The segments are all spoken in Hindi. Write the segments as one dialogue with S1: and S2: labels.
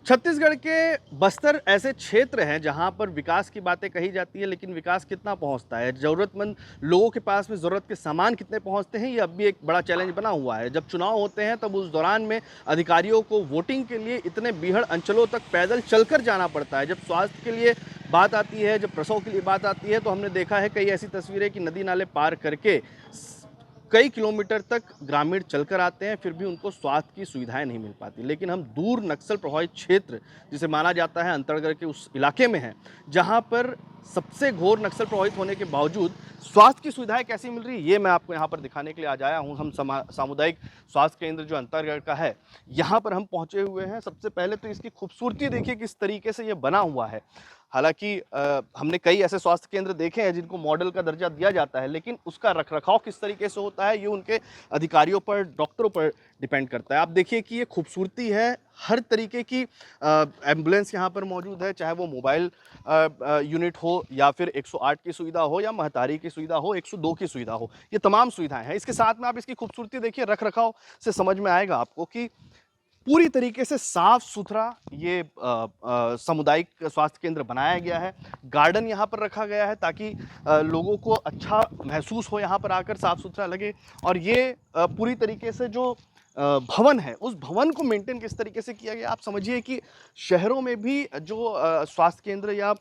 S1: छत्तीसगढ़ के बस्तर ऐसे क्षेत्र हैं जहां पर विकास की बातें कही जाती है, लेकिन विकास कितना पहुंचता है, ज़रूरतमंद लोगों के पास में ज़रूरत के सामान कितने पहुंचते हैं, ये अब भी एक बड़ा चैलेंज बना हुआ है। जब चुनाव होते हैं तब उस दौरान में अधिकारियों को वोटिंग के लिए इतने बीहड़ अंचलों तक पैदल चलकर जाना पड़ता है। जब स्वास्थ्य के लिए बात आती है, जब प्रसव के लिए बात आती है, तो हमने देखा है कई ऐसी तस्वीरें कि नदी नाले पार करके कई किलोमीटर तक ग्रामीण चलकर आते हैं, फिर भी उनको स्वास्थ्य की सुविधाएं नहीं मिल पाती। लेकिन हम दूर नक्सल प्रभावित क्षेत्र जिसे माना जाता है अंतरगढ़ के उस इलाके में हैं, जहां पर सबसे घोर नक्सल प्रभावित होने के बावजूद स्वास्थ्य की सुविधाएं कैसी मिल रही है, ये मैं आपको यहाँ पर दिखाने के लिए आज आया हूँ। हम सामुदायिक स्वास्थ्य केंद्र जो अंतरगढ़ का है, यहाँ पर हम पहुँचे हुए हैं। सबसे पहले तो इसकी खूबसूरती देखिए किस तरीके से ये बना हुआ है। हालांकि हमने कई ऐसे स्वास्थ्य केंद्र देखे हैं जिनको मॉडल का दर्जा दिया जाता है, लेकिन उसका रखरखाव किस तरीके से होता है ये उनके अधिकारियों पर, डॉक्टरों पर डिपेंड करता है। आप देखिए कि ये खूबसूरती है, हर तरीके की एम्बुलेंस यहाँ पर मौजूद है, चाहे वो मोबाइल यूनिट हो या फिर 108 की सुविधा हो या महतारी की सुविधा हो, 102 की सुविधा हो, ये तमाम सुविधाएं हैं। इसके साथ में आप इसकी खूबसूरती देखिए, रखरखाव से समझ में आएगा आपको कि पूरी तरीके से साफ सुथरा ये सामुदायिक स्वास्थ्य केंद्र बनाया गया है। गार्डन यहाँ पर रखा गया है ताकि लोगों को अच्छा महसूस हो, यहाँ पर आकर साफ सुथरा लगे। और ये पूरी तरीके से जो भवन है, उस भवन को मेंटेन किस तरीके से किया गया। आप समझिए कि शहरों में भी जो स्वास्थ्य केंद्र या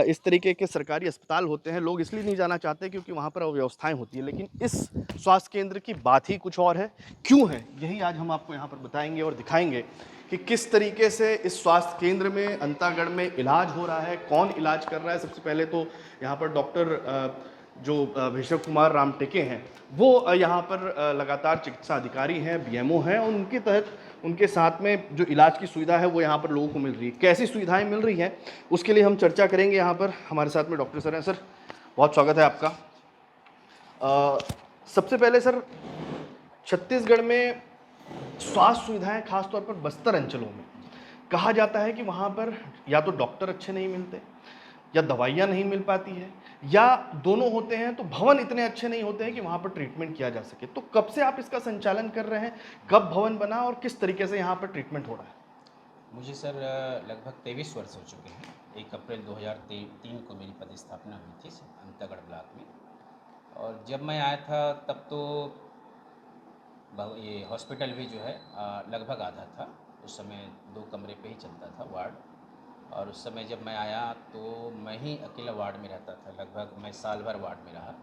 S1: इस तरीके के सरकारी अस्पताल होते हैं, लोग इसलिए नहीं जाना चाहते क्योंकि वहाँ पर अव्यवस्थाएं होती है, लेकिन इस स्वास्थ्य केंद्र की बात ही कुछ और है। क्यों है, यही आज हम आपको यहाँ पर बताएंगे और दिखाएंगे कि किस तरीके से इस स्वास्थ्य केंद्र में, अंतागढ़ में इलाज हो रहा है, कौन इलाज कर रहा है। सबसे पहले तो यहाँ पर डॉक्टर जो भीष्म कुमार रामटेके हैं, वो यहाँ पर लगातार चिकित्सा अधिकारी हैं, बीएमओ हैं, और उनके तहत उनके साथ में जो इलाज की सुविधा है वो यहाँ पर लोगों को मिल रही है। कैसी सुविधाएं मिल रही हैं उसके लिए हम चर्चा करेंगे। यहाँ पर हमारे साथ में डॉक्टर सर हैं। सर, बहुत स्वागत है आपका। सबसे पहले सर, छत्तीसगढ़ में स्वास्थ्य सुविधाएं खासतौर पर बस्तर अंचलों में कहा जाता है कि वहाँ पर या तो डॉक्टर अच्छे नहीं मिलते, या दवाइयाँ नहीं मिल पाती है, या दोनों होते हैं तो भवन इतने अच्छे नहीं होते हैं कि वहाँ पर ट्रीटमेंट किया जा सके। तो कब से आप इसका संचालन कर रहे हैं, कब भवन बना और किस तरीके से यहाँ पर ट्रीटमेंट हो रहा है?
S2: मुझे सर लगभग 23 वर्ष हो चुके हैं। 1 अप्रैल 2003 को मेरी पदस्थापना हुई थी अंतागढ़ ब्लॉक में। और जब मैं आया था तब तो ये हॉस्पिटल भी जो है लगभग आधा था। उस समय 2 कमरे पे ही चलता था वार्ड। और उस समय जब मैं आया तो मैं ही अकेला वार्ड में रहता था। लगभग मैं साल भर वार्ड में रहा।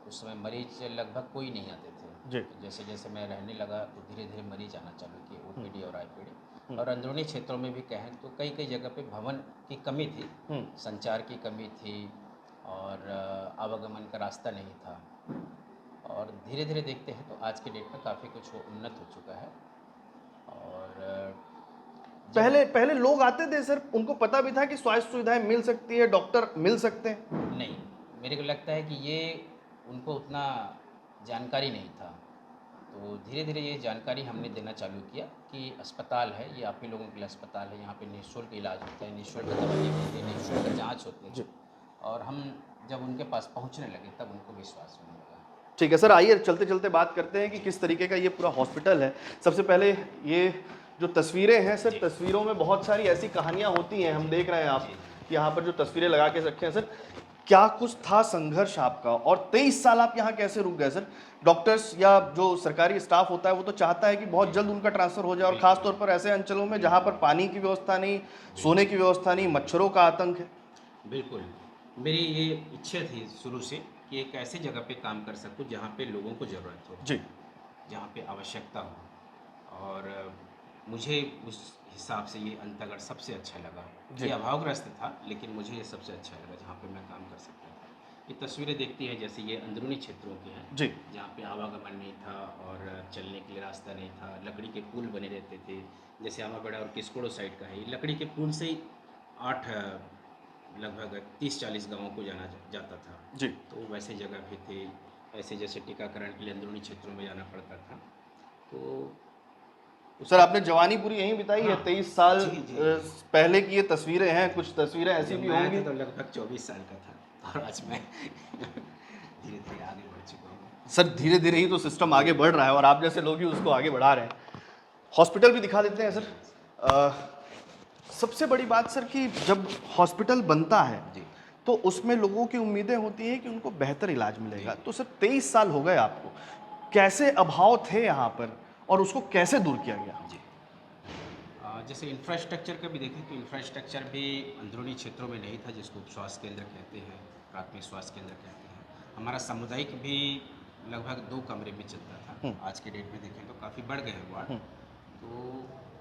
S2: उस समय मरीज लगभग कोई नहीं आते थे।
S1: जी।
S2: तो जैसे जैसे मैं रहने लगा तो धीरे धीरे मरीज आना चालू किए, ओपीडी और आईपीडी। और अंदरूनी क्षेत्रों में भी कहें तो कई कई जगह पे भवन की कमी थी, संचार की कमी थी, और आवागमन का रास्ता नहीं था। और धीरे धीरे देखते हैं तो आज के डेट में काफ़ी कुछ उन्नत हो चुका है। और
S1: पहले लोग आते थे सर, उनको पता भी था कि स्वास्थ्य सुविधाएं मिल सकती है, डॉक्टर मिल सकते हैं?
S2: नहीं, मेरे को लगता है कि ये उनको उतना जानकारी नहीं था। तो धीरे धीरे ये जानकारी हमने देना चालू किया कि अस्पताल है, ये आप ही लोगों के लिए अस्पताल है, यहाँ पे निःशुल्क इलाज होता है, निःशुल्क दवाइयाँ मिलती है, निःशुल्क जाँच होती है। और हम जब उनके पास पहुँचने लगे तब उनको विश्वास होने लगा।
S1: ठीक है सर, आइए चलते चलते बात करते हैं कि किस तरीके का ये पूरा हॉस्पिटल है। सबसे पहले ये जो तस्वीरें हैं सर, तस्वीरों में बहुत सारी ऐसी कहानियां होती हैं, हम देख रहे हैं आप यहाँ पर जो तस्वीरें लगा के रखे हैं। सर, क्या कुछ था संघर्ष आपका, और 23 साल आप यहाँ कैसे रुक गए? सर, डॉक्टर्स या जो सरकारी स्टाफ होता है वो तो चाहता है कि बहुत जल्द उनका ट्रांसफर हो जाए, और खासतौर पर ऐसे अंचलों में जहाँ पर पानी की व्यवस्था नहीं, सोने की व्यवस्था नहीं, मच्छरों का आतंक है।
S2: बिल्कुल, मेरी ये इच्छा थी शुरू से कि एक ऐसी जगह पे काम कर सकूं जहाँ पे लोगों को ज़रूरत हो,
S1: जी,
S2: जहाँ पे आवश्यकता हो। और मुझे उस हिसाब से ये अंतागढ़ सबसे अच्छा लगा। ये अभावग्रस्त था लेकिन मुझे ये सबसे अच्छा लगा जहाँ पे मैं काम कर सकता था। ये तस्वीरें देखती हैं जैसे ये अंदरूनी क्षेत्रों की हैं
S1: जी,
S2: जहाँ पे आवागमन नहीं था और चलने के लिए रास्ता नहीं था। लकड़ी के पुल बने रहते थे, जैसे आमाबड़ा और किस्कोड़ो साइड का है, ये लकड़ी के पुल से ही 8 लगभग 30-40 गाँवों को जाना जाता था।
S1: जी।
S2: तो वैसे जगह भी थे, ऐसे जैसे टीकाकरण के लिए अंदरूनी क्षेत्रों में जाना पड़ता था। तो
S1: सर, आपने जवानी पूरी यहीं बिताई है? 23 साल
S2: जी, जी।
S1: पहले की ये तस्वीरें हैं, कुछ तस्वीरें ऐसी
S2: जब
S1: भी
S2: मैं आया
S1: होंगी।
S2: था तो लगभग 24 साल का था और आज मैं धीरे धीरे आगे बढ़ चुका हूँ।
S1: सर, धीरे धीरे ही तो सिस्टम आगे बढ़ रहा है और आप जैसे लोग ही उसको आगे बढ़ा रहे हैं। हॉस्पिटल भी दिखा देते हैं सर। सबसे बड़ी बात सर कि जब हॉस्पिटल बनता है
S2: जी
S1: तो उसमें लोगों की उम्मीदें होती हैं कि उनको बेहतर इलाज मिलेगा।
S2: जी
S1: तो सर 23 साल हो गए आपको, कैसे अभाव थे यहाँ पर और उसको कैसे दूर किया गया?
S2: जी जैसे इंफ्रास्ट्रक्चर का भी देखें तो इंफ्रास्ट्रक्चर भी अंदरूनी क्षेत्रों में नहीं था, जिसको उप स्वास्थ्य केंद्र कहते हैं, प्राथमिक स्वास्थ्य केंद्र कहते हैं। हमारा सामुदायिक भी लगभग 2 कमरे में चलता था।
S1: हुँ,
S2: आज के डेट में देखें तो काफ़ी बढ़ गए हैं वार्ड।
S1: हुँ,
S2: तो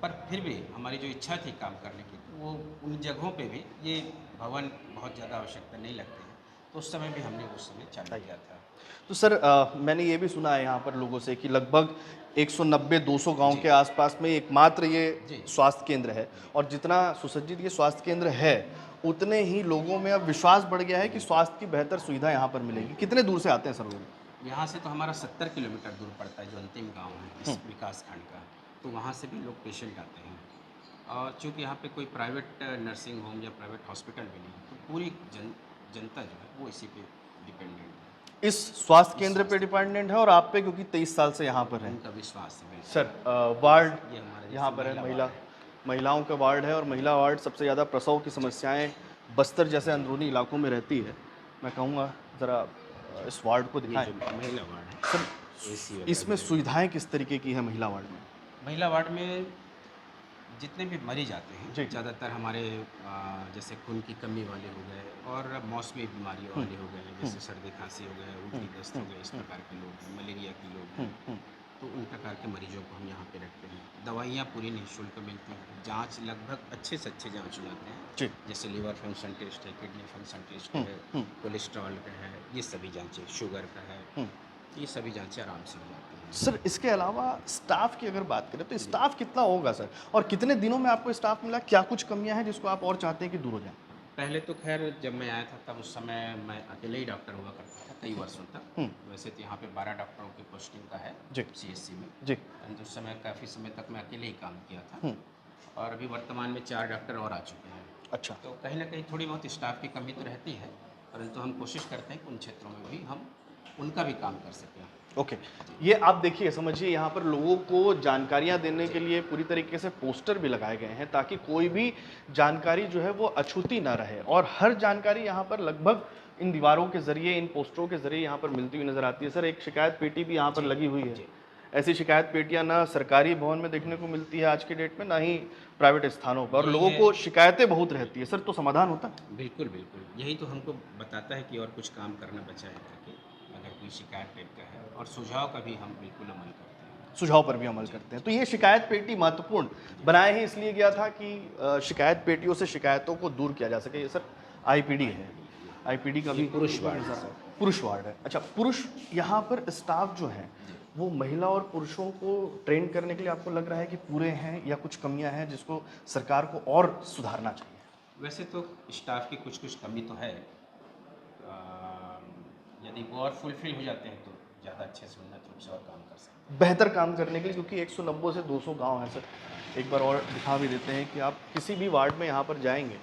S2: पर फिर भी हमारी जो इच्छा थी काम करने की, तो वो उन जगहों पे भी ये भवन बहुत ज़्यादा आवश्यकता नहीं लगते हैं, तो उस समय भी हमने उस समय चालू किया था।
S1: तो सर मैंने ये भी सुना है यहाँ पर लोगों से कि लगभग 190-200 गाँव
S2: जी
S1: के आसपास में एकमात्र ये
S2: जी
S1: स्वास्थ्य केंद्र है और जितना सुसज्जित ये स्वास्थ्य केंद्र है, उतने ही लोगों में अब विश्वास बढ़ गया है कि स्वास्थ्य की बेहतर सुविधा यहाँ पर मिलेगी। कितने दूर से आते हैं सर लोग?
S2: यहाँ से तो हमारा 70 किलोमीटर दूर पड़ता है, जो अंतिम गांव है
S1: हुँ,
S2: इस विकास खंड का। तो वहाँ से भी लोग पेशेंट आते हैं, और चूँकि यहाँ पे कोई प्राइवेट नर्सिंग होम या प्राइवेट हॉस्पिटल भी नहीं है, तो पूरी जनता जो है वो इसी पे डिपेंडेंट है।
S1: इस स्वास्थ्य
S2: इस
S1: केंद्र पे
S2: स्वास्थ्य
S1: डिपेंडेंट है और आप पे क्योंकि 23 साल से यहाँ पर हैं।
S2: उनका विश्वास है बिल्कुल।
S1: सर वार्ड
S2: ये हमारा
S1: यहाँ
S2: जैसे
S1: पर है,
S2: महिला
S1: महिला
S2: वार्ड है।
S1: महिलाओं का वार्ड है और महिला वार्ड सबसे ज़्यादा प्रसव की
S2: जी
S1: समस्याएं बस्तर जैसे अंदरूनी इलाकों में रहती है। मैं कहूँगा ज़रा इस वार्ड को
S2: ये
S1: दिखाएं।
S2: जो महिला वार्ड है, एसी
S1: सर
S2: वगैरह
S1: इसमें
S2: भी लगी।
S1: सुविधाएं किस तरीके की है महिला वार्ड में?
S2: महिला वार्ड में जितने भी मरीज आते हैं
S1: जी।
S2: ज़्यादातर हमारे जैसे खून की कमी वाले हो गए, और मौसमी बीमारियों
S1: हुँ,
S2: वाले हो गए,
S1: हुँ,
S2: जैसे सर्दी खांसी हो गए,
S1: हुँ,
S2: उल्टी दस्त
S1: हुँ,
S2: हो गए, इस
S1: हुँ,
S2: प्रकार के लोग हैं, मलेरिया के लोग
S1: हुँ,
S2: हैं।
S1: हुँ।
S2: तो उन प्रकार के मरीजों को हम यहाँ पे रखते हैं। दवाइयाँ पूरी निःशुल्क मिलती हैं, जाँच लगभग अच्छे से अच्छे जाँच हो जाते हैं।
S1: जी।
S2: जैसे लीवर फंक्शन टेस्ट है, किडनी फंक्शन टेस्ट
S1: हुँ,
S2: है,
S1: हुँ,
S2: कोलेस्ट्रॉल का है, ये सभी जाँचें, शुगर का है,
S1: हुँ।
S2: ये सभी जाँचें आराम से हो जाती हैं।
S1: सर इसके अलावा स्टाफ की अगर बात करें तो
S2: जी।
S1: स्टाफ कितना होगा सर? और कितने दिनों में आपको स्टाफ मिला? क्या कुछ कमियां हैं जिसको आप और चाहते हैं कि दूर हो जाएं?
S2: पहले तो खैर जब मैं आया था तब उस समय मैं अकेले ही डॉक्टर हुआ करता था कई वर्षों तक।
S1: हुँ,
S2: वैसे तो यहाँ पे 12 डॉक्टरों की पोस्टिंग का है
S1: जी,
S2: सीएससी में,
S1: जी।
S2: परंतु उस समय काफ़ी समय तक मैं अकेले ही काम किया था।
S1: हुँ,
S2: और अभी वर्तमान में 4 डॉक्टर और आ चुके हैं।
S1: अच्छा।
S2: तो कहीं न कहीं थोड़ी बहुत स्टाफ की कमी तो रहती है, परंतु हम कोशिश करते हैं कि उन क्षेत्रों में भी हम उनका भी काम कर सकें।
S1: ओके। ये आप देखिए समझिए यहाँ पर लोगों को जानकारियाँ देने
S2: जी
S1: के लिए पूरी तरीके से पोस्टर भी लगाए गए हैं ताकि कोई भी जानकारी जो है वो अछूती ना रहे और हर जानकारी यहाँ पर लगभग इन दीवारों के ज़रिए, इन पोस्टरों के ज़रिए यहाँ पर मिलती हुई नज़र आती है। सर एक शिकायत पेटी भी यहाँ पर
S2: जी
S1: लगी हुई है।
S2: जी
S1: ऐसी शिकायत पेटियाँ ना सरकारी भवन में देखने को मिलती है आज के डेट में, ना ही प्राइवेट स्थानों पर और
S2: यही
S1: लोगों
S2: है।
S1: को शिकायतें बहुत रहती है। सर तो समाधान होता है?
S2: बिल्कुल, बिल्कुल। यही तो हमको बताता है कि और कुछ काम करना बचा है ताकि अगर कोई शिकायत टाइप का है, और सुझाव का भी हम बिल्कुल अमल करते हैं।
S1: सुझाव पर भी अमल करते हैं। तो ये शिकायत पेटी महत्वपूर्ण बनाया ही इसलिए गया था कि शिकायत पेटियों से शिकायतों को दूर किया जा सके। ये सर आईपीडी है। आईपीडी का
S2: ये
S1: भी
S2: पुरुष वार्ड है सर।
S1: पुरुष वार्ड है। अच्छा पुरुष यहाँ पर स्टाफ जो है
S2: जी।
S1: वो महिला और पुरुषों को ट्रेन करने के लिए आपको लग रहा है कि पूरे हैं या कुछ कमियां हैं जिसको सरकार को और सुधारना चाहिए?
S2: वैसे तो स्टाफ की कुछ-कुछ कमी तो है। यदि वो और फुलफ़िल हो जाते हैं तो ज़्यादा अच्छे से उन्नत रूप से और काम कर सकते हैं।
S1: बेहतर काम करने के लिए क्योंकि 190 से 200 गांव हैं सर। एक बार और दिखा भी देते हैं कि आप किसी भी वार्ड में यहाँ पर जाएंगे,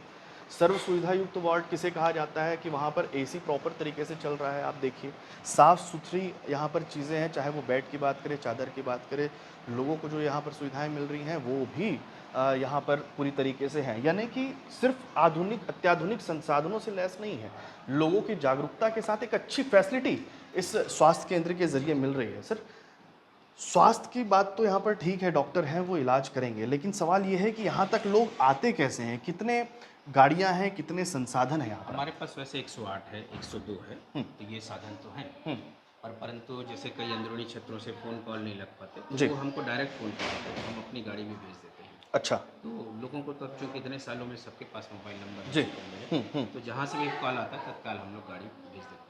S1: सर्व सुविधा युक्त वार्ड किसे कहा जाता है कि वहाँ पर एसी प्रॉपर तरीके से चल रहा है। आप देखिए साफ़ सुथरी यहाँ पर चीज़ें हैं, चाहे वो बेड की बात करें, चादर की बात करें, लोगों को जो यहाँ पर सुविधाएं मिल रही हैं वो भी यहाँ पर पूरी तरीके से हैं। यानी कि सिर्फ आधुनिक अत्याधुनिक संसाधनों से लैस नहीं है, लोगों की जागरूकता के साथ एक अच्छी फैसिलिटी इस स्वास्थ्य केंद्र के ज़रिए मिल रही है। सर स्वास्थ्य की बात तो यहाँ पर ठीक है, डॉक्टर हैं वो इलाज करेंगे, लेकिन सवाल ये है कि यहाँ तक लोग आते कैसे हैं? कितने गाड़ियाँ हैं, कितने संसाधन हैं यहाँ पर?
S2: हमारे पास वैसे 108 है, 102 है,
S1: हुँ,
S2: तो ये साधन तो हैं।
S1: हुँ,
S2: और परंतु जैसे कई अंदरूनी क्षेत्रों से फ़ोन कॉल नहीं लग पाते, तो
S1: जी,
S2: वो हमको डायरेक्ट फ़ोन करते हैं, तो हम अपनी गाड़ी में भेज देते हैं।
S1: अच्छा,
S2: तो लोगों को तो अब चूँकि इतने सालों में सबके पास मोबाइल नंबर
S1: जी,
S2: है, फ़ोन है,
S1: हुँ,
S2: तो जहाँ से भी कॉल आता है तत्काल हम लोग गाड़ी भेज देते हैं।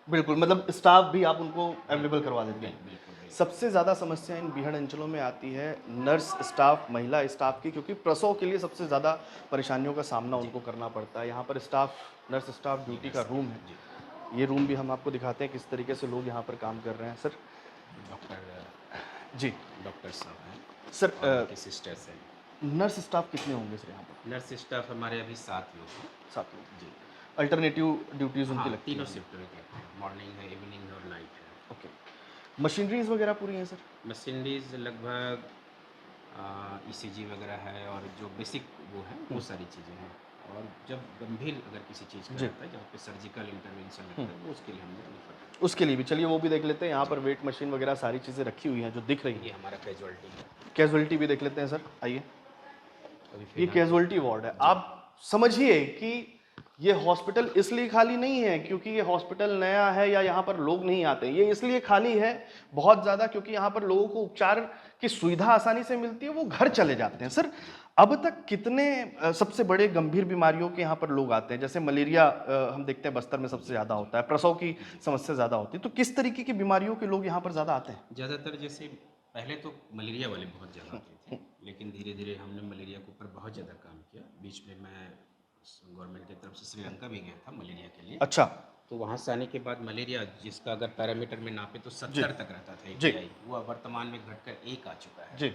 S1: बिल्कुल मतलब स्टाफ भी आप उनको अवेलेबल करवा देते हैं।
S2: बिल्कुल, बिल्कुल।
S1: सबसे ज़्यादा समस्या इन बीहड़ अंचलों में आती है नर्स स्टाफ, महिला स्टाफ की क्योंकि प्रसव के लिए सबसे ज़्यादा परेशानियों का सामना उनको करना पड़ता है। यहाँ पर स्टाफ नर्स स्टाफ ड्यूटी का रूम है।
S2: जी,
S1: ये रूम भी हम आपको दिखाते हैं किस तरीके से लोग यहाँ पर काम कर रहे हैं। सर
S2: डॉक्टर
S1: जी,
S2: डॉक्टर साहब हैं
S1: सर
S2: और उनकी सिस्टर्स हैं।
S1: नर्स स्टाफ कितने होंगे सर यहाँ पर?
S2: नर्स स्टाफ हमारे अभी 7 लोग हैं।
S1: 7 लोग।
S2: जी।
S1: अल्टरनेटिव ड्यूटीज़ उनकी
S2: हाँ,
S1: लगती
S2: तीनों
S1: हैं।
S2: शिफ्ट में करते हैं, मॉर्निंग है, इवनिंग है और नाइट है।
S1: ओके। मशीनरीज़ वगैरह पूरी हैं सर?
S2: मशीनरीज़ लगभग ईसीजी वगैरह है और जो बेसिक वो है वो सारी चीज़ें हैं। और जब गंभीर अगर किसी चीज़ का
S1: जी।
S2: रहता है जहाँ पे सर्जिकल इंटरवेंशन लगता है वो उसके लिए हम लोग रेफर करते
S1: उसके लिए भी चलिए वो भी देख लेते हैं। यहाँ
S2: जी।
S1: पर वेट मशीन वगैरह सारी चीज़ें रखी हुई हैं जो दिख रही
S2: हैं। ये
S1: हैं।
S2: हमारा कैजुअलिटी है।
S1: कैजुअलिटी भी देख लेते हैं सर, आइए।
S2: अभी
S1: ये
S2: फिलहाल तो
S1: कैजुअलिटी वार्ड है।
S2: जी
S1: आप समझिए कि ये हॉस्पिटल इसलिए खाली नहीं है क्योंकि ये हॉस्पिटल नया है या यहाँ पर लोग नहीं आते। ये इसलिए खाली है बहुत ज़्यादा क्योंकि यहाँ पर लोगों को उपचार की सुविधा आसानी से मिलती है, वो घर चले जाते हैं।
S2: जी
S1: सर,
S2: जी
S1: अब तक कितने सबसे बड़े गंभीर बीमारियों के यहाँ पर लोग आते हैं? जैसे मलेरिया हम देखते हैं बस्तर में सबसे
S2: जी
S1: ज़्यादा
S2: जी
S1: होता है, प्रसव की
S2: जी।
S1: समस्या ज़्यादा होती है। तो किस तरीके की बीमारियों के लोग यहाँ पर ज़्यादा आते हैं?
S2: ज़्यादातर जैसे पहले तो मलेरिया वाले बहुत ज़्यादा आते थे, लेकिन धीरे धीरे हमने मलेरिया के ऊपर बहुत ज़्यादा काम किया। बीच में मैं गवर्नमेंट की तरफ से श्रीलंका भी गया था मलेरिया के लिए।
S1: अच्छा,
S2: तो वहाँ से आने के बाद मलेरिया जिसका अगर पैरामीटर में नापे तो
S1: जी,
S2: 70 तक रहता था
S1: जी,
S2: AQI, वो अब वर्तमान में घटकर 1 आ चुका है।
S1: जी।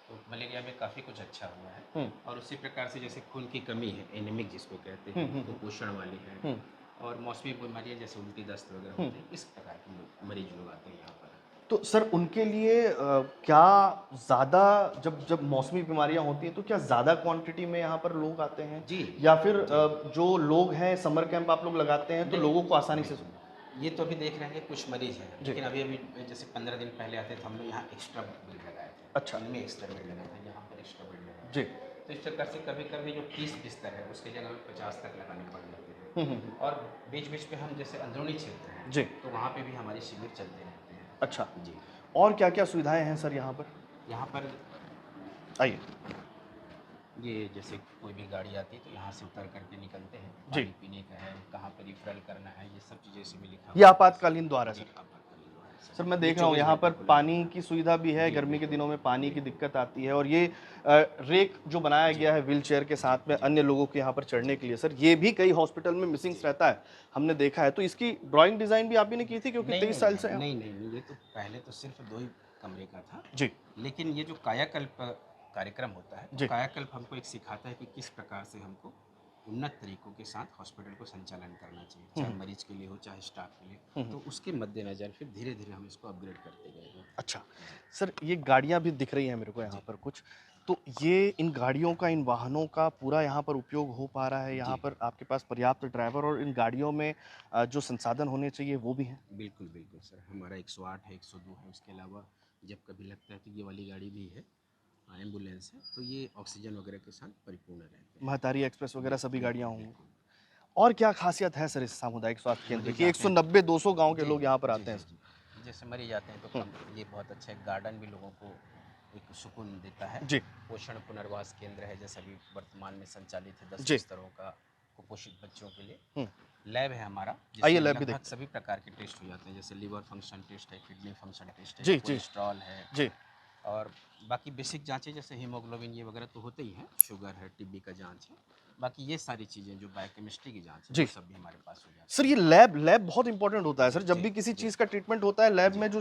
S2: तो मलेरिया में काफ़ी कुछ अच्छा हुआ है।
S1: हुँ,
S2: और उसी प्रकार से जैसे खून की कमी है, एनीमिक जिसको कहते
S1: हुँ,
S2: हैं,
S1: हुँ,
S2: कुपोषण वाली है
S1: हुँ,
S2: और मौसमी बीमारियाँ जैसे उल्टी दस्त वगैरह
S1: हुँ।
S2: होते हैं, इस प्रकार के लोग मरीज लोग आते हैं यहाँ पर।
S1: तो सर उनके लिए क्या ज़्यादा जब जब मौसमी बीमारियाँ होती हैं तो क्या ज़्यादा क्वांटिटी में यहाँ पर लोग आते हैं?
S2: जी,
S1: या फिर
S2: जी।
S1: जो लोग हैं समर कैंप आप लोग लगाते हैं तो
S2: नहीं,
S1: लोगों को आसानी से
S2: बिल्कुल। ये तो अभी देख रहे हैं कि कुछ मरीज़ हैं,
S1: जी,
S2: लेकिन अभी-अभी जैसे 15 दिन पहले आते थे हम लोग यहाँ एक्स्ट्रा बेड लगाए थे।
S1: अच्छा,
S2: इनमें एक्स्ट्रा बेड लगा था, यहाँ पर एक्स्ट्रा बेड लगा
S1: जी।
S2: था। तो इस प्रकार से कभी-कभी जो 30 बिस्तर है, उसकी जगह हमें 50 तक लगाने पड़ जाते हैं।
S1: हुँ, हुँ, हुँ।
S2: और बीच-बीच में हम जैसे अंदरूनी क्षेत्र हैं,
S1: जी,
S2: तो वहाँ पे भी हमारे शिविर चलते रहते हैं।
S1: अच्छा।
S2: जी,
S1: और क्या-क्या सुविधाएँ हैं सर यहाँ पर?
S2: यहाँ पर
S1: आइए।
S2: ये जैसे कोई भी गाड़ी आती है तो यहाँ से उतर करके निकलते हैं,
S1: जी,
S2: पानी पीने का है, कहाँ पे रिफ़रल करना है, ये सब चीज़ें इसमें लिखा
S1: ये
S2: हुआ है।
S1: आपातकालीन द्वार है
S2: जी,
S1: सर।
S2: आपातकालीन द्वार है
S1: सर
S2: सर।
S1: मैं
S2: ये
S1: देख रहा हूँ
S2: 24
S1: यहाँ पर
S2: घंटे खुला
S1: पानी
S2: रहता है।
S1: की सुविधा भी है,
S2: जी,
S1: गर्मी के
S2: बिल्कुल,
S1: दिनों में पानी की
S2: बिल्कुल।
S1: दिक्कत आती है और ये रेक जो बनाया
S2: जी,
S1: गया है व्हीलचेयर के
S2: जी,
S1: साथ में
S2: जी,
S1: अन्य लोगों के यहाँ पर
S2: जी,
S1: चढ़ने के
S2: जी,
S1: लिए सर, ये भी कई हॉस्पिटल में मिसिंग्स
S2: जी।
S1: रहता है, हमने देखा है। तो इसकी ड्राइंग डिज़ाइन भी आप ही ने की थी क्योंकि
S2: नहीं,
S1: 23
S2: नहीं,
S1: साल
S2: नहीं,
S1: से हैं आप?
S2: नहीं, नहीं, नहीं, ये तो पहले तो सिर्फ़ 2 ही कमरे का था।
S1: जी,
S2: लेकिन ये जो कायाकल्प कार्यक्रम होता है, तो
S1: जी।
S2: कायाकल्प हमको एक सिखाता है कि किस प्रकार से हमको उन्नत तरीकों के साथ हॉस्पिटल को संचालन करना चाहिए,
S1: हुँ,
S2: चाहे
S1: हुँ,
S2: मरीज़ के लिए हो, चाहे स्टाफ के लिए।
S1: हुँ, हुँ।
S2: तो उसके मद्देनज़र फिर धीरे-धीरे हम इसको अपग्रेड करते गए हैं।
S1: अच्छा,
S2: जी,
S1: सर ये गाड़ियाँ भी दिख रही हैं मेरे को यहाँ
S2: जी,
S1: पर कुछ, तो ये इन गाड़ियों का, इन वाहनों का पूरा यहाँ पर उपयोग हो पा रहा है? यहाँ
S2: जी।
S1: पर आपके पास पर्याप्त ड्राइवर और इन गाड़ियों में जो संसाधन होने चाहिए वो भी हैं?
S2: बिल्कुल, बिल्कुल सर। हमारा 108 है, 102 है, उसके अलावा जब कभी लगता है तो ये वाली गाड़ी भी है, एम्बुलेंस है, तो ये ऑक्सीजन वगैरह के साथ परिपूर्ण रहते हैं।
S1: महतारी एक्सप्रेस वगैरह सभी
S2: बिल्कुल,
S1: गाड़ियाँ होंगी।
S2: बिल्कुल।
S1: और क्या ख़ासियत है सर इस सामुदायिक स्वास्थ्य केंद्र
S2: मरीज़
S1: की?
S2: आते हैं तो
S1: 190-200 गाँव के
S2: जी,
S1: लोग यहाँ पर
S2: जी,
S1: आते हैं
S2: जी,
S1: सर।
S2: जी। जैसे मरीज़ आते हैं तो
S1: हुँ,
S2: कम ये बहुत अच्छा एक गार्डन भी लोगों को एक सुकून देता है।
S1: जी,
S2: पोषण पुनर्वास केंद्र है, जैसा अभी वर्तमान में संचालित है 10
S1: जी,
S2: बिस्तरों का कुपोषित बच्चों के लिए।
S1: हुँ।
S2: लैब है हमारा,
S1: आइए
S2: जिसमें
S1: लैब भी
S2: लगभग
S1: देखते हैं।
S2: सभी प्रकार के टेस्ट हो जाते हैं, जैसे लिवर फंक्शन टेस्ट है, किडनी फंक्शन टेस्ट है,
S1: जी, जी,
S2: कोलेस्ट्रॉल है
S1: जी,
S2: और बाकी बेसिक जाँचें जैसे हीमोग्लोबिन ये वगैरह तो होते ही हैं, शुगर है, टीबी का जाँच है। बाकी ये सारी चीज़ें जो बायोकेमिस्ट्री की जाँच है, वो
S1: जी।
S2: सब भी हमारे पास हो
S1: सर
S2: जाती
S1: ये
S2: हैं।
S1: लैब लैब बहुत इम्पोर्टेंट होता है सर, जब
S2: जी,
S1: भी किसी
S2: जी,
S1: चीज़ का ट्रीटमेंट होता है लैब
S2: जी,
S1: में जो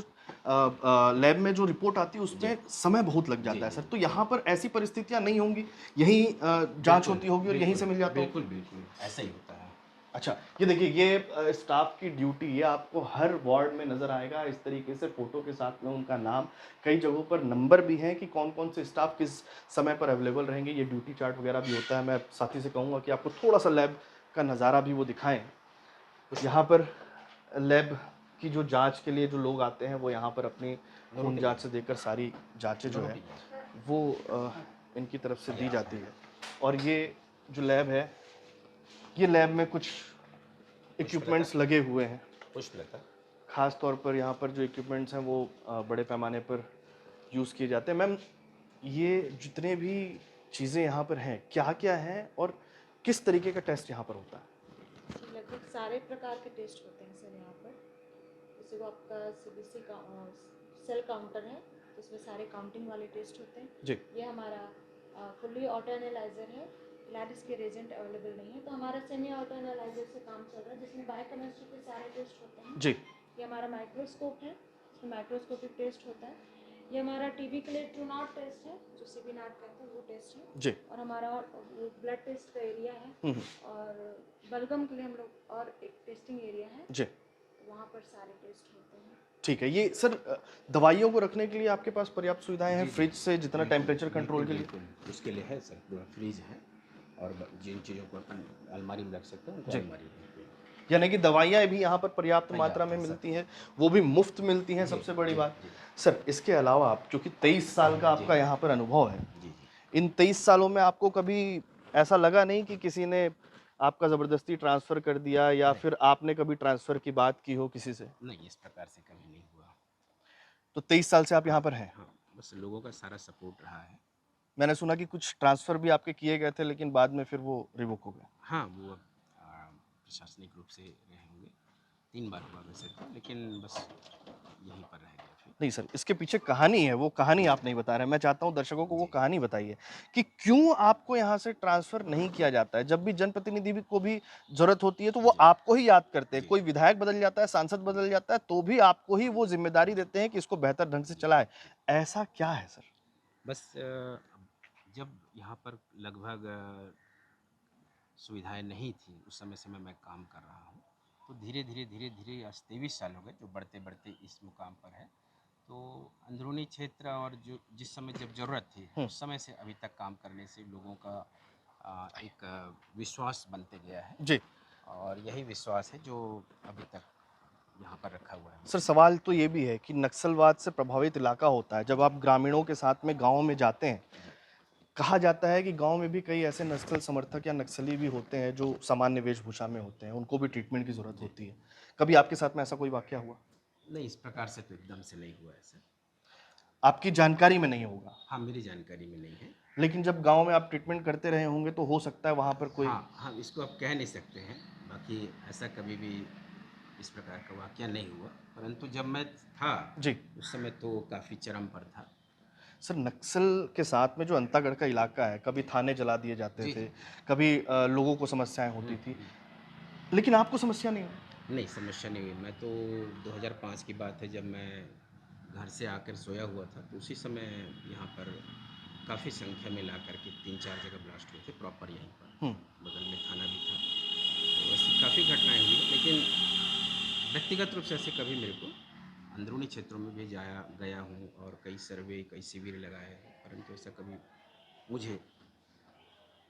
S1: लैब में जो रिपोर्ट आती है
S2: जी,
S1: उसमें समय बहुत लग
S2: जी,
S1: जाता है
S2: जी,
S1: सर। तो
S2: जी।
S1: यहाँ पर ऐसी परिस्थितियाँ नहीं होंगी, यहीं जाँच
S2: बिल्कुल,
S1: होती होगी और यहीं
S2: बिल्कुल,
S1: से मिल जाता होगा?
S2: बिल्कुल, बिल्कुल, ऐसा ही होता है।
S1: अच्छा, ये देखिए ये स्टाफ की ड्यूटी ये आपको हर वार्ड में नज़र आएगा इस तरीके से फ़ोटो के साथ में उनका नाम, कई जगहों पर नंबर भी हैं कि कौन-कौन से स्टाफ किस समय पर अवेलेबल रहेंगे, ये ड्यूटी चार्ट वगैरह भी होता है। मैं साथी से कहूँगा कि आपको थोड़ा-सा लैब का नज़ारा भी वो दिखाएँ।
S2: कुछ
S1: यहाँ पर लैब की जो जाँच के लिए जो लोग आते हैं वो यहाँ पर अपनी खून
S2: रूटीन
S1: जाँच से देकर सारी जाँचें जो है
S2: रूटीन
S1: वो इनकी तरफ से दी
S2: यस,
S1: जाती है। और ये जो लैब है, ये लैब में कुछ
S2: पुष्पलता
S1: इक्विपमेंट्स लगे हुए हैं।
S2: पुष्पलता
S1: ख़ास तौर पर यहाँ पर जो इक्विपमेंट्स हैं वो बड़े पैमाने पर यूज़ किए जाते हैं। मैम ये जितने भी चीज़ें यहाँ पर हैं, क्या-क्या हैं और किस तरीके का टेस्ट यहाँ पर होता है?
S3: लगभग सारे प्रकार के टेस्ट होते हैं सर यहाँ पर। जैसे वो आपका सीबीसी का सेल काउंटर है, जिसमें सारे काउंटिंग वाले टेस्ट होते हैं।
S1: जी,
S3: ये हमारा फुल्ली ऑटो एनालाइजर है। फिलहाल इसके रेजेंट अवेलेबल नहीं है, तो हमारा सेमी ऑटो एनालाइजर से काम चल रहा है, जिसमें बायोकेमिस्ट्री के सारे टेस्ट होते हैं।
S1: जी,
S3: ये हमारा माइक्रोस्कोप है, इसमें माइक्रोस्कोपिक टेस्ट होता है। ये हमारा टीबी के लिए ट्रू नॉट टेस्ट है, जो सीबी नॉट कहते हैं वो टेस्ट है।
S1: जी।
S3: और हमारा वो ब्लड टेस्ट का एरिया है।
S1: हुँ, हुँ।
S3: और बलगम के लिए हम लोग और एक टेस्टिंग एरिया है,
S1: जी।
S3: वहाँ पर सारे टेस्ट होते हैं।
S1: ठीक है। ये सर दवाइयों को रखने के लिए आपके पास पर्याप्त सुविधाएं हैं,
S2: जी,
S1: फ्रिज से जितना
S2: बिल्कुल,
S1: टेम्परेचर कंट्रोल के लिए?
S2: बिल्कुल। उसके लिए है सर, पूरा फ्रीज है और जिन चीज़ों को अपन अलमारी में रख सकते हैं उनको
S1: जी।
S2: अलमारी में रखते हैं।
S1: यानी कि दवाइयाँ भी यहाँ पर पर्याप्त मात्रा
S2: पर्याप्त
S1: में
S2: है सर।
S1: मिलती हैं, वो भी मुफ्त मिलती हैं,
S2: जी,
S1: सबसे बड़ी
S2: जी,
S1: बात।
S2: जी,
S1: सर इसके अलावा आप चूँकि 23 साल का
S2: जी,
S1: आपका यहाँ पर अनुभव है,
S2: जी, जी।
S1: इन 23 सालों में आपको कभी ऐसा लगा नहीं कि किसी ने आपका ज़बरदस्ती ट्रांसफ़र कर दिया या
S2: नहीं,
S1: फिर आपने कभी ट्रांसफ़र की बात की हो किसी से?
S2: नहीं इस प्रकार से कभी नहीं हुआ।
S1: तो 23 साल से आप यहाँ
S2: हाँ,
S1: पर हैं।
S2: हाँ, बस लोगों का सारा सपोर्ट रहा है।
S1: मैंने सुना कि कुछ ट्रांसफ़र भी आपके किए गए थे लेकिन बाद में फिर वो रिवोक हो गए।
S2: हाँ, वो अब प्रशासनिक रूप से रहे होंगे। 3 बार हुआ वैसे तो, लेकिन बस यहीं पर रह गए फिर।
S1: नहीं सर, इसके पीछे कहानी है, वो कहानी आप नहीं बता रहे हैं। मैं चाहता हूँ दर्शकों को वो
S2: जी।
S1: कहानी बताइए कि क्यों आपको यहाँ से ट्रांसफ़र नहीं किया जाता है? जब भी जनप्रतिनिधि भी को भी ज़रूरत होती है, तो वो
S2: जी,
S1: आपको ही याद करते हैं।
S2: जी,
S1: कोई विधायक बदल जाता है, सांसद बदल जाता है, तो भी आपको ही वो ज़िम्मेदारी देते हैं कि इसको बेहतर ढंग से
S2: जी,
S1: चलाएँ।
S2: जी।
S1: ऐसा क्या है सर?
S2: बस जब यहाँ पर लगभग सुविधाएँ नहीं थी, उस समय से मैं काम कर रहा हूँ। तो धीरे-धीरे आज 23 साल हो गए जो बढ़ते-बढ़ते इस मुकाम पर है। तो अंदरूनी क्षेत्र और जो जिस समय जब ज़रूरत थी,
S1: हुँ,
S2: उस समय से अभी तक काम करने से लोगों का एक विश्वास बनते गया है
S1: जी।
S2: और यही विश्वास है जो अभी तक यहाँ पर रखा हुआ है
S1: सर
S2: मुझे।
S1: सवाल तो ये भी है कि नक्सलवाद से प्रभावित इलाका होता है, जब आप ग्रामीणों के साथ में गाँव में जाते हैं,
S2: जी,
S1: कहा जाता है कि गाँव में भी कई ऐसे नक्सल समर्थक या नक्सली भी होते हैं जो सामान्य वेशभूषा में होते हैं, उनको भी ट्रीटमेंट की ज़रूरत
S2: जी।
S1: होती है। कभी आपके साथ में ऐसा कोई वाक़या हुआ?
S2: नहीं, इस प्रकार से तो एकदम से नहीं हुआ ऐसा।
S1: आपकी जानकारी में नहीं होगा,
S2: हाँ, मेरी जानकारी में नहीं है।
S1: लेकिन जब गाँव में आप ट्रीटमेंट करते रहे होंगे तो हो सकता है वहाँ पर कोई
S2: हाँ, हाँ, इसको आप कह नहीं सकते हैं। बाकी ऐसा कभी भी इस प्रकार का वाक़या नहीं हुआ, परंतु जब मैं था,
S1: जी।
S2: उस समय तो काफ़ी चरम पर था।
S1: सर नक्सल के साथ में जो अंतागढ़ का इलाका है, कभी थाने जला दिए जाते
S2: जी,
S1: थे,
S2: जी।
S1: कभी लोगों को समस्याएँ
S2: हुँ,
S1: होती थी,
S2: हुँ।
S1: लेकिन आपको समस्या नहीं हुई?
S2: नहीं, समस्या नहीं हुई। मैं तो 2005 की बात है जब मैं घर से आकर सोया हुआ था, तो उसी समय यहाँ पर काफ़ी संख्या में ला कर के 3-4 जगह ब्लास्ट हुए थे प्रॉपर यहीं पर।
S1: हुँ।
S2: बगल में थाना भी था। तो ऐसी काफ़ी घटनाएँ हुई हैं, लेकिन व्यक्तिगत रूप से ऐसे कभी मेरे को अंदरूनी क्षेत्रों में भी जाया गया हूँ और कई सर्वे, कई शिविर लगाए हैं, परंतु ऐसा कभी मुझे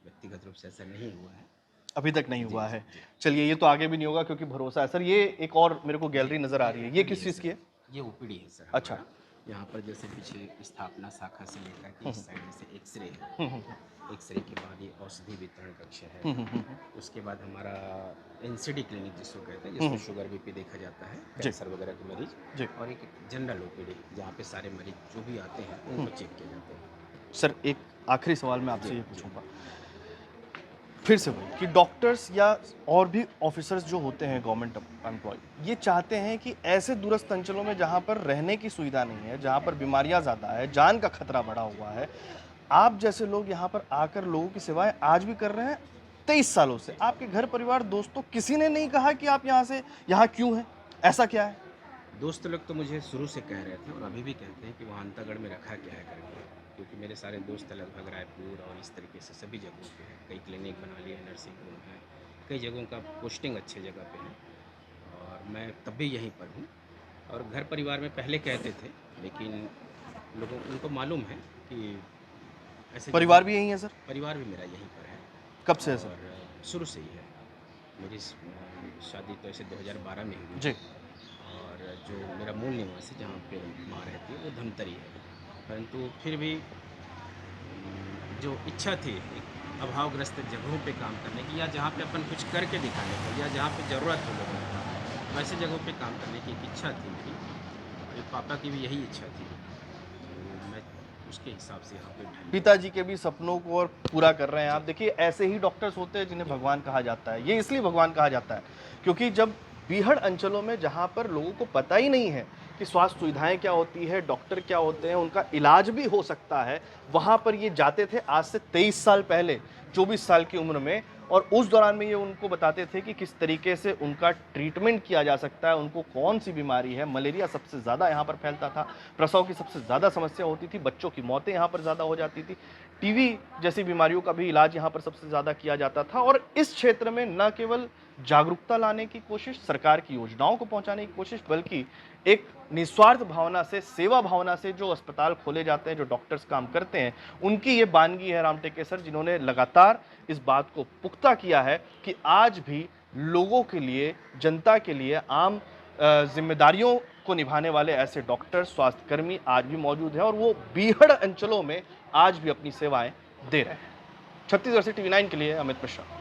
S2: व्यक्तिगत रूप से ऐसा नहीं हुआ है।
S1: अभी तक नहीं
S2: जी,
S1: हुआ
S2: जी,
S1: है।
S2: जी।
S1: चलिए ये तो आगे भी नहीं होगा क्योंकि भरोसा है। सर ये एक और मेरे को
S2: जी,
S1: गैलरी नज़र आ रही है, ये
S2: ओपीडी
S1: किस चीज़
S2: सर।
S1: की है?
S2: ये ओपीडी है सर
S1: अच्छा।
S2: हमारा। यहाँ पर जैसे पीछे स्थापना शाखा से लेकर के
S1: हुँ,
S2: इस साइड जैसे एक्स-रे है।
S1: हुँ, हुँ,
S2: एक्स-रे के बाद ये औषधि वितरण कक्ष है।
S1: हुँ, हुँ, हुँ, हुँ,
S2: उसके बाद हमारा एनसीडी क्लिनिक जिसको कहते हैं,
S1: हुँ,
S2: जिसमें
S1: हुँ,
S2: शुगर, बीपी देखा जाता है,
S1: जी,
S2: कैंसर वगैरह के मरीज़
S1: जी।
S2: और एक जनरल ओपीडी जहाँ पे सारे मरीज़ जो भी आते हैं,
S1: हुँ।
S2: उनको चेक किए जाते हैं।
S1: सर एक आखिरी सवाल मैं
S2: जी,
S1: आपसे ये
S2: जी।
S1: पूछूँगा, फिर से वही कि डॉक्टर्स या और भी ऑफ़िसर्स जो होते हैं गवर्नमेंट एम्प्लॉयी, ये चाहते हैं कि ऐसे दूरस्थ अंचलों में जहाँ पर रहने की सुविधा नहीं है, जहाँ पर बीमारियाँ ज़्यादा है, जान का खतरा बढ़ा हुआ है, आप जैसे लोग यहाँ पर आकर लोगों की सेवाएँ आज भी कर रहे हैं 23 सालों से। आपके घर परिवार, दोस्तों किसी ने नहीं कहा कि आप यहाँ क्यों हैं? ऐसा क्या है?
S2: दोस्त लोग तो मुझे शुरू से कह रहे थे और अभी भी कहते हैं कि वहाँ अंतागढ़ में रखा क्या है करके, क्योंकि मेरे सारे दोस्त लगभग रायपुर और इस तरीके से सभी जगहों पे हैं। कई क्लिनिक बना लिए, नर्सिंग होम है, कई जगहों का पोस्टिंग अच्छे जगह पे है और मैं तब भी यहीं पर हूँ। और घर परिवार में पहले कहते थे, लेकिन लोगों उनको मालूम है कि ऐसे
S1: परिवार
S2: जगह
S1: भी यही है सर?
S2: परिवार भी मेरा यहीं पर है
S1: कब से है सर?
S2: और शुरू से ही है। मेरी शादी तो ऐसे 2012 में हुई
S1: जी।
S2: थी और जो मेरा मूल निवास है जहाँ पे माँ रहती है वो धमतरी है, परंतु फिर भी जो इच्छा थी एक अभावग्रस्त जगहों पे काम करने की या जहाँ पे अपन कुछ करके दिखाने की या जहाँ पे ज़रूरत हो लोगों को, वैसे जगहों पे काम करने की एक इच्छा थी मेरी और एक पापा की भी यही इच्छा थी, तो मैं उसके हिसाब से यहाँ पे ढल
S1: पिताजी के भी सपनों को और पूरा कर रहे हैं आप। देखिए ऐसे ही डॉक्टर्स होते हैं जिन्हें भगवान कहा जाता है। ये इसलिए भगवान कहा जाता है क्योंकि जब बीहड़ अंचलों में जहाँ पर लोगों को पता ही नहीं है कि स्वास्थ्य सुविधाएं क्या होती है, डॉक्टर क्या होते हैं, उनका इलाज भी हो सकता है, वहाँ पर ये जाते थे आज से 23 साल पहले, 24 साल की उम्र में और उस दौरान में ये उनको बताते थे कि किस तरीके से उनका ट्रीटमेंट किया जा सकता है, उनको कौन सी बीमारी है। मलेरिया सबसे ज़्यादा यहाँ पर फैलता था, प्रसव की सबसे ज़्यादा समस्या होती थी, बच्चों की मौतें यहाँ पर ज़्यादा हो जाती थी, टीवी जैसी बीमारियों का भी इलाज यहाँ पर सबसे ज़्यादा किया जाता था। और इस क्षेत्र में न केवल जागरूकता लाने की कोशिश, सरकार की योजनाओं को पहुंचाने की कोशिश, बल्कि एक निस्वार्थ भावना से, सेवा भावना से जो अस्पताल खोले जाते हैं, जो डॉक्टर्स काम करते हैं, उनकी ये बानगी है रामटेके सर, जिन्होंने लगातार इस बात को पुख्ता किया है कि आज भी लोगों के लिए, जनता के लिए, आम जिम्मेदारियों को निभाने वाले ऐसे डॉक्टर, स्वास्थ्यकर्मी आज भी मौजूद हैं और वो बीहड़ अंचलों में आज भी अपनी सेवाएं दे रहे हैं। छत्तीसगढ़ से टीवी 9 के लिए अमित मिश्रा।